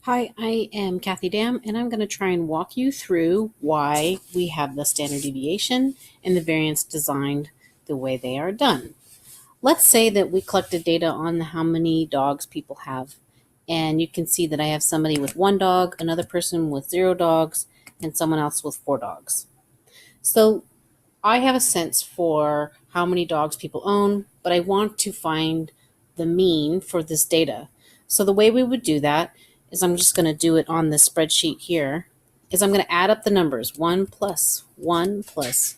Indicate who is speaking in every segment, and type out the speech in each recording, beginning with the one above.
Speaker 1: Hi, I am Kathy Dam, and I'm going to try and walk you through why we have the standard deviation and the variance designed the way they are done. Let's say that we collected data on how many dogs people have, and you can see that I have somebody with 1 dog, another person with 0 dogs, and someone else with 4 dogs. So I have a sense for how many dogs people own, but I want to find the mean for this data. So the way we would do that is I'm just going to do it on this spreadsheet here, is I'm going to add up the numbers 1 plus 1 plus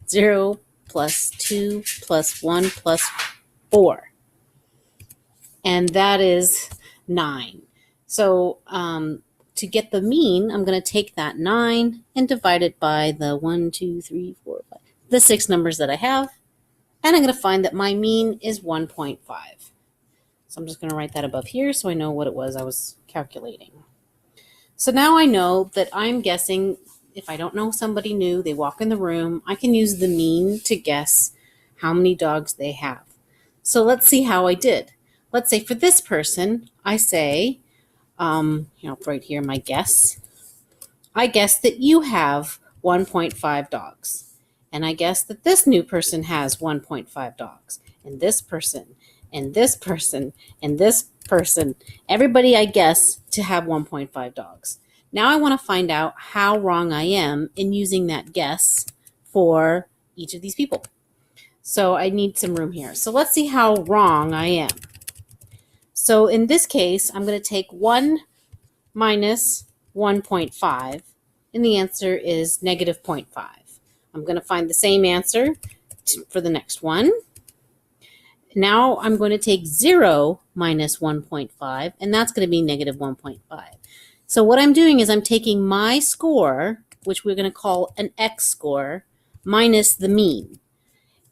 Speaker 1: 0 plus 2 plus 1 plus 4. And that is 9. So to get the mean, I'm going to take that 9 and divide it by the 1, 2, 3, 4, 5, the 6 numbers that I have. And I'm going to find that my mean is 1.5. So I'm just going to write that above here so I know what it was I was calculating. So now I know that I'm guessing, if I don't know somebody new, they walk in the room, I can use the mean to guess how many dogs they have. So let's see how I did. Let's say for this person, I say, right here, my guess. I guess that you have 1.5 dogs. And I guess that this new person has 1.5 dogs. And this person, and this person, and this person. Everybody I guess to have 1.5 dogs. Now I want to find out how wrong I am in using that guess for each of these people. So I need some room here. So let's see how wrong I am. So in this case, I'm going to take 1 minus 1.5, and the answer is negative 0.5. I'm going to find the same answer for the next one. Now I'm going to take 0 minus 1.5, and that's going to be negative 1.5. So what I'm doing is I'm taking my score, which we're going to call an X score, minus the mean.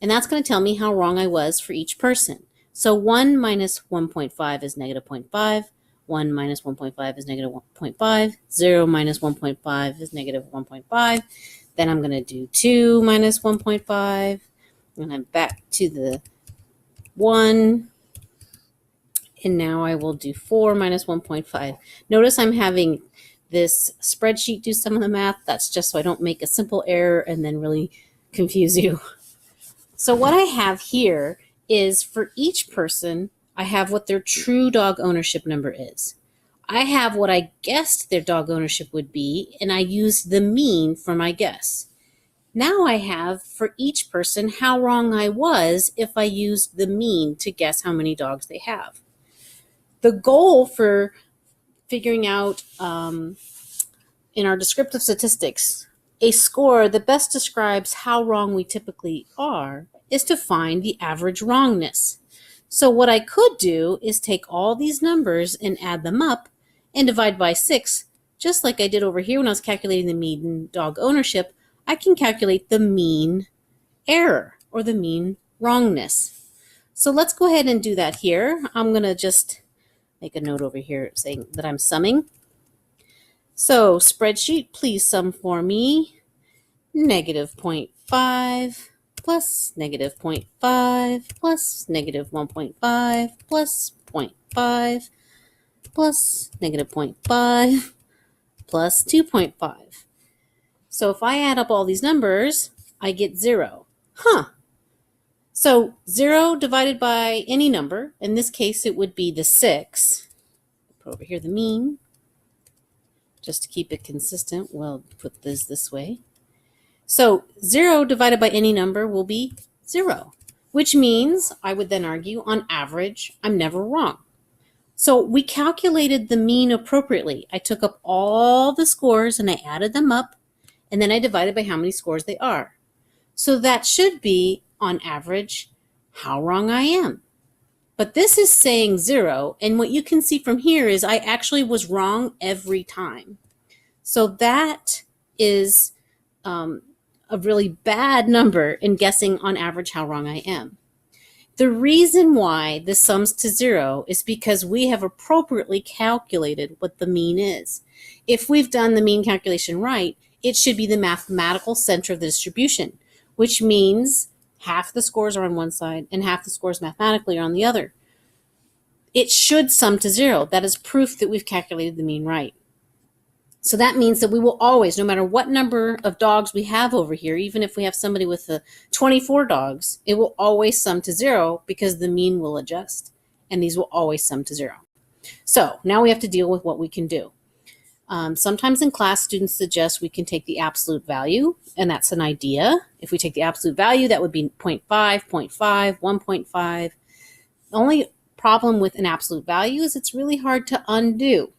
Speaker 1: And that's going to tell me how wrong I was for each person. So 1 minus 1.5 is negative 0.5. 1 minus 1.5 is negative 1.5. 0 minus 1.5 is negative 1.5. Then I'm going to do 2 minus 1.5. And I'm back to the 1. And now I will do 4 minus 1.5. Notice I'm having this spreadsheet do some of the math. That's just so I don't make a simple error and then really confuse you. So what I have here is for each person, I have what their true dog ownership number is. I have what I guessed their dog ownership would be, and I used the mean for my guess. Now I have for each person how wrong I was if I used the mean to guess how many dogs they have. The goal for figuring out in our descriptive statistics a score that best describes how wrong we typically are is to find the average wrongness. So what I could do is take all these numbers and add them up and divide by 6, just like I did over here when I was calculating the mean dog ownership. I can calculate the mean error or the mean wrongness. So let's go ahead and do that here. I'm going to just make a note over here saying that I'm summing. So spreadsheet, please sum for me negative 0.5 plus negative 0.5 plus negative 1.5 plus 0.5 plus negative 0.5 plus 2.5. So if I add up all these numbers, I get 0. So 0 divided by any number, in this case it would be the 6. Put over here the mean. Just to keep it consistent, we'll put this way. So 0 divided by any number will be 0, which means I would then argue on average, I'm never wrong. So we calculated the mean appropriately. I took up all the scores and I added them up, and then I divided by how many scores they are. So that should be, on average, how wrong I am. But this is saying 0, and what you can see from here is I actually was wrong every time. So that is a really bad number in guessing on average how wrong I am. The reason why this sums to 0 is because we have appropriately calculated what the mean is. If we've done the mean calculation right, it should be the mathematical center of the distribution, which means half the scores are on one side and half the scores mathematically are on the other. it should sum to 0. That is proof that we've calculated the mean right. So that means that we will always, no matter what number of dogs we have over here, even if we have somebody with 24 dogs, it will always sum to 0 because the mean will adjust, and these will always sum to 0. So now we have to deal with what we can do. Sometimes in class, students suggest we can take the absolute value, and that's an idea. If we take the absolute value, that would be 0.5, 0.5, 1.5. The only problem with an absolute value is it's really hard to undo.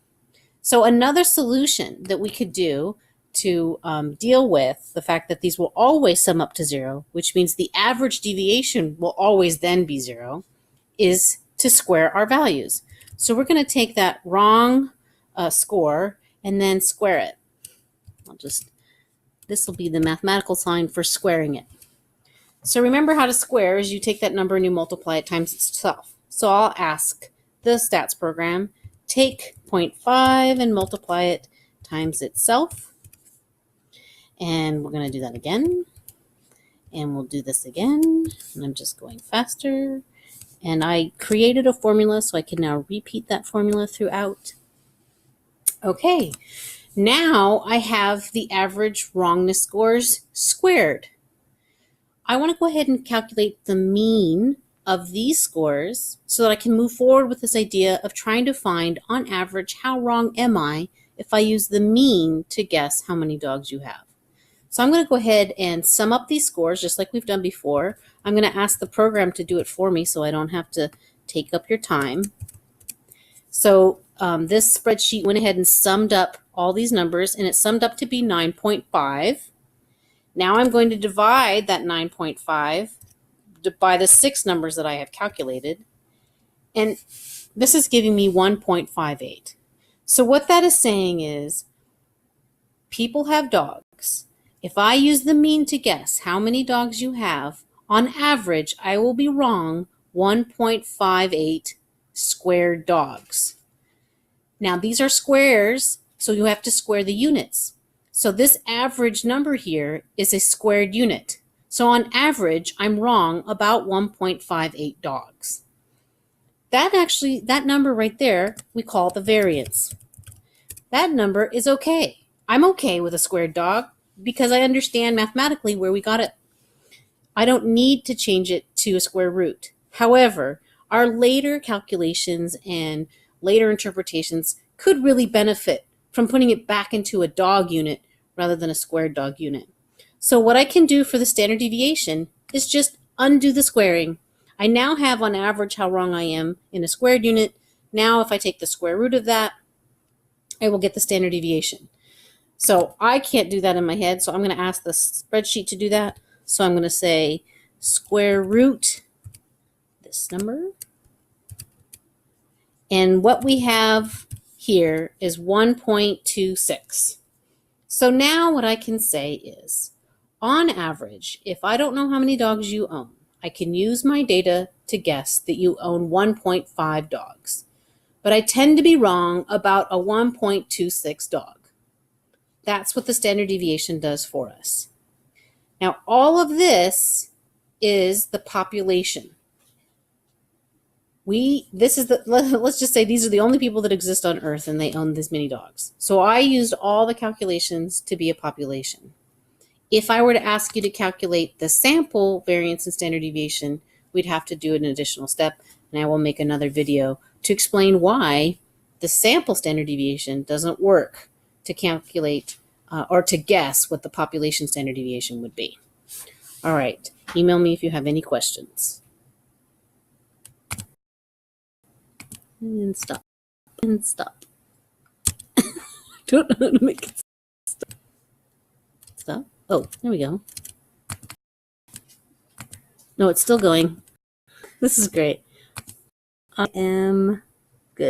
Speaker 1: So another solution that we could do to deal with the fact that these will always sum up to 0, which means the average deviation will always then be 0, is to square our values. So we're going to take that wrong score and then square it. This will be the mathematical sign for squaring it. So remember how to square is you take that number and you multiply it times itself. So I'll ask the stats program, take 0.5 and multiply it times itself. And we're going to do that again. And we'll do this again. And I'm just going faster. And I created a formula, so I can now repeat that formula throughout. Okay, now I have the average wrongness scores squared. I want to go ahead and calculate the mean of these scores so that I can move forward with this idea of trying to find, on average, how wrong am I if I use the mean to guess how many dogs you have. So I'm going to go ahead and sum up these scores just like we've done before. I'm going to ask the program to do it for me so I don't have to take up your time. So this spreadsheet went ahead and summed up all these numbers, and it summed up to be 9.5. Now I'm going to divide that 9.5 by the 6 numbers that I have calculated, and this is giving me 1.58. So what that is saying is people have dogs. If I use the mean to guess how many dogs you have, on average, I will be wrong 1.58 squared dogs. Now these are squares, so you have to square the units. So this average number here is a squared unit. So on average, I'm wrong about 1.58 dogs. That number right there, we call the variance. That number is okay. I'm okay with a squared dog because I understand mathematically where we got it. I don't need to change it to a square root. However, our later calculations and later interpretations could really benefit from putting it back into a dog unit rather than a squared dog unit. So what I can do for the standard deviation is just undo the squaring. I now have on average how wrong I am in a squared unit. Now if I take the square root of that, I will get the standard deviation. So I can't do that in my head, so I'm going to ask the spreadsheet to do that. So I'm going to say square root this number. And what we have here is 1.26. So now what I can say is, on average, if I don't know how many dogs you own, I can use my data to guess that you own 1.5 dogs. But I tend to be wrong about a 1.26 dog. That's what the standard deviation does for us. Now, all of this is the population. Let's just say these are the only people that exist on Earth and they own this many dogs. So I used all the calculations to be a population. If I were to ask you to calculate the sample variance and standard deviation, we'd have to do an additional step, and I will make another video to explain why the sample standard deviation doesn't work to calculate or to guess what the population standard deviation would be. All right, email me if you have any questions. And stop. And stop. Don't know how to make it stop. Stop. Oh, there we go. No, it's still going. This is great. I am